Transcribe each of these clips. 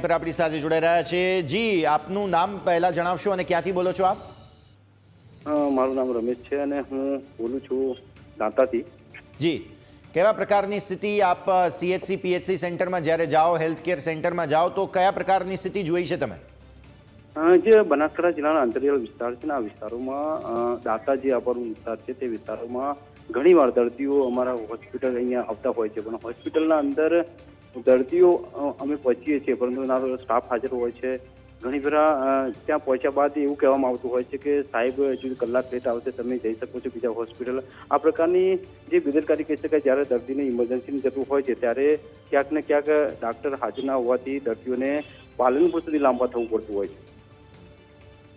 પર આપણી સાથે જોડાઈ રહ્યા છે। જી, આપનું નામ પહેલા જણાવશો અને ક્યાંથી બોલો છો આપ? મારું નામ રમેશ છે અને હું બોલું છું દાંતાથી। જી, કેવા પ્રકારની સ્થિતિ આપ સીએચસી પીએચસી સેન્ટરમાં જ્યારે જાઓ, હેલ્થ કેર સેન્ટરમાં જાઓ તો કયા પ્રકારની સ્થિતિ જોઈ છે તમે? જે બનાસકાંઠા જિલ્લાના અંતરિયાળ વિસ્તાર છે ને, આ વિસ્તારોમાં દાંતા જે આપણો વિસ્તાર છે તે વિસ્તારોમાં ઘણીવાર દર્દીઓ અમારા હોસ્પિટલ અહીંયા આવતા હોય છે, પણ હોસ્પિટલના અંદર દર્દીઓ અમે પહોંચીએ છીએ પરંતુ અમારો સ્ટાફ હાજર હોય છે। ઘણી વાર ત્યાં પહોંચ્યા બાદ એવું કહેવામાં આવતું હોય છે કે સાહેબ હજુ કલાક લેટ આવશે, તમે જઈ શકો છો બીજા હોસ્પિટલ। આ પ્રકારની જે બેદરકારી કહી શકાય। જ્યારે દર્દીને ઇમરજન્સીની જરૂર હોય છે ત્યારે ક્યાંક ને ક્યાંક ડાક્ટર હાજર ના હોવાથી દર્દીઓને પાલનપુર સુધી લાંબા થવું પડતું હોય છે।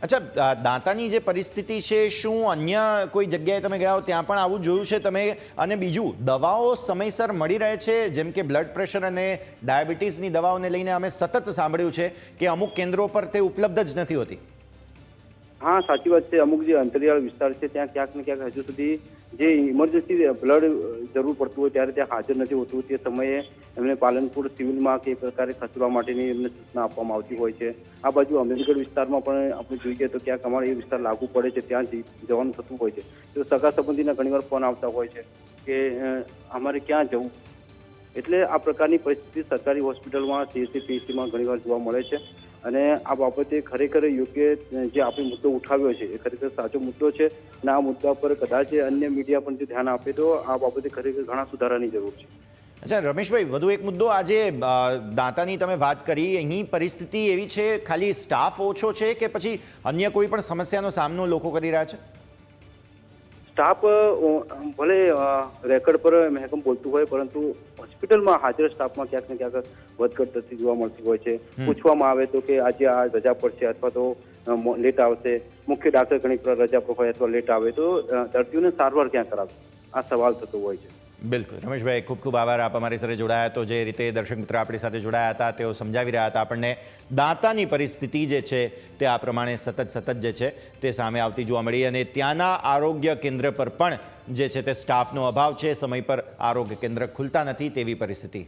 અચ્છા, દાંતાની જે પરિસ્થિતિ છે, શું અન્ય કોઈ જગ્યાએ તમે ગયા હો ત્યાં પણ આવું જોયું છે તમે? અને બીજું, દવાઓ સમયસર મળી રહે છે? જેમ કે બ્લડ પ્રેશર અને ડાયાબિટીસની દવાઓને લઈને અમે સતત સાંભળ્યું છે કે અમુક કેન્દ્રો પર તે ઉપલબ્ધ જ નથી હોતી। હા, સાચી વાત છે। અમુક જે અંતરિયાળ વિસ્તાર છે ત્યાં ક્યાંક ને ક્યાંક હજુ સુધી જે ઇમરજન્સી બ્લડ જરૂર પડતું હોય ત્યારે ત્યાં હાજર નથી હોતું। તે સમયે એમને પાલનપુર સિવિલમાં કે પ્રકારે ખસેડવા માટેની એમને સૂચના આપવામાં આવતી હોય છે। આ બાજુ અમીરગઢ વિસ્તારમાં પણ આપણે જોઈએ તો ક્યાંક અમારે એ વિસ્તાર લાગુ પડે છે, ત્યાં જવાનું થતું હોય છે તો સગા સંબંધીના ઘણીવાર ફોન આવતા હોય છે કે અમારે ક્યાં જવું। એટલે આ પ્રકારની પરિસ્થિતિ સરકારી હોસ્પિટલમાં સીએચસી પીએચસીમાં ઘણીવાર જોવા મળે છે અને આ બાબતે ખરેખર યોગ્ય જે આપણે મુદ્દો ઉઠાવ્યો છે એ ખરેખર સાચો મુદ્દો છે અને આ મુદ્દા પર કદાચ અન્ય મીડિયા પણ જો ધ્યાન આપે તો આ બાબતે ખરેખર ઘણા સુધારાની જરૂર છે। અચ્છા રમેશભાઈ, વધુ એક મુદ્દો, આજે દાંતાની તમે વાત કરી, અહીં પરિસ્થિતિ એવી છે ખાલી સ્ટાફ ઓછો છે કે પછી અન્ય કોઈ પણ સમસ્યાનો સામનો લોકો કરી રહ્યા છે? સ્ટાફ ભલે રેકર્ડ પર મહેકમ બોલતું હોય પરંતુ હોસ્પિટલમાં હાજર સ્ટાફમાં ક્યાંક ને ક્યાંક વધઘટ થતી જોવા મળતી હોય છે। પૂછવામાં આવે તો કે આજે આ રજા પર છે અથવા તો લેટ આવશે, મુખ્ય ડાક્ટર ઘણી રજા પર હોય અથવા લેટ આવે તો દર્દીઓને સારવાર ક્યાં કરાવશે, આ સવાલ થતો હોય છે। બિલકુલ રમેશભાઈ, ખૂબ ખૂબ આભાર, આપ અમારી સાથે જોડાયા। તો જે રીતે દર્શક મિત્ર આપણી સાથે જોડાયા હતા તેઓ સમજાવી રહ્યા હતા આપણને દાંતાની પરિસ્થિતિ જે છે તે આ પ્રમાણે સતત જે છે તે સામે આવતી જોવા મળી અને ત્યાંના આરોગ્ય કેન્દ્ર પર પણ જે છે તે સ્ટાફનો અભાવ છે, સમય પર આરોગ્ય કેન્દ્ર ખુલતા નથી તેવી પરિસ્થિતિ।